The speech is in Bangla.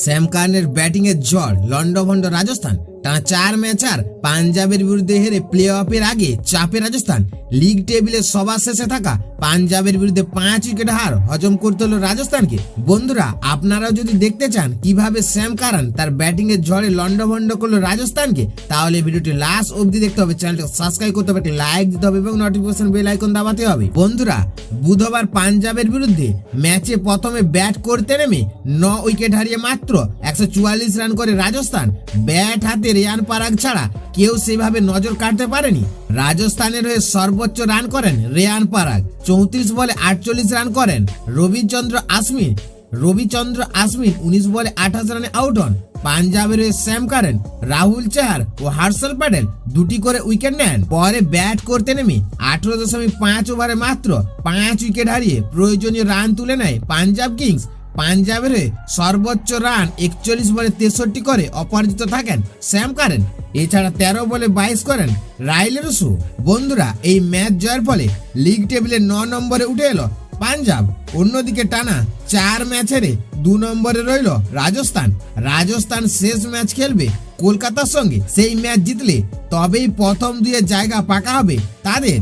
স্যাম কারানের ব্যাটিং এর ঝড় লন্ডভন্ড রাজস্থান টানা 4 ম্যাচ আর পাঞ্জাবের বিরুদ্ধে হেরে প্লে অফের আগে চাপে রাজস্থান। লিগ টেবিলের সবার শেষে থাকা পাঞ্জাবের বিরুদ্ধে 5 উইকেট হার হজম করতে হলো রাজস্থানকে। বন্ধুরা, আপনারাও যদি দেখতে চান কিভাবে স্যাম কারান তার ব্যাটিং এর ঝড়ে লন্ডভন্ড করলো রাজস্থানকে, তাহলে ভিডিওটি লাস্ট অবধি দেখতে হবে, চ্যানেলটি সাবস্ক্রাইব করতে হবে, লাইক দিতে হবে এবং নোটিফিকেশন বেল আইকন দাবাতে হবে। বন্ধুরা, বুধবার পাঞ্জাবের বিরুদ্ধে ম্যাচে প্রথমে ব্যাট করতে নেমে 9 উইকেট হারিয়ে মাত্র 144 রান করে রাজস্থান। ব্যাট হাতে রেয়ান পরাগ ছাড়া কেউ সেভাবে নজর কাটতে পারেনি। রাজস্থানের হয়ে সর্বোচ্চ রান করেন রেয়ান পরাগ, 34 বলে 48 রান করেন। রবিচন্দ্র আশ্বিন 19 বলে 28 রানে আউট হন। পাঞ্জাবের হয়ে স্যাম কারান, রাহুল চাহার ও হর্ষল প্যাটেল দুটি করে উইকেট নেন। পরে ব্যাট করতে নেমে 18.5 ওভারে মাত্র 5 উইকেট হারিয়ে প্রয়োজনীয় রান তুলে নেয় পাঞ্জাব কিংস। পাঞ্জাবের হয়ে সর্বোচ্চ রান 41 বলে 63 করে অপরাজিত থাকেন স্যাম কারান। এছাড়া 13 বলে 22 করেন রাইল রুসু। বন্ধুরা, এই ম্যাচ জয়ের ফলে লিগ টেবিলে 9 নম্বরে উঠে এলো পাঞ্জাব। অন্যদিকে টানা 4 ম্যাচ হেরে 2 নম্বরে রইল রাজস্থান শেষ ম্যাচ খেলবে কলকাতার সঙ্গে। সেই ম্যাচ জিতলে তবেই প্রথম 2 জায়গা পাকা হবে তাদের।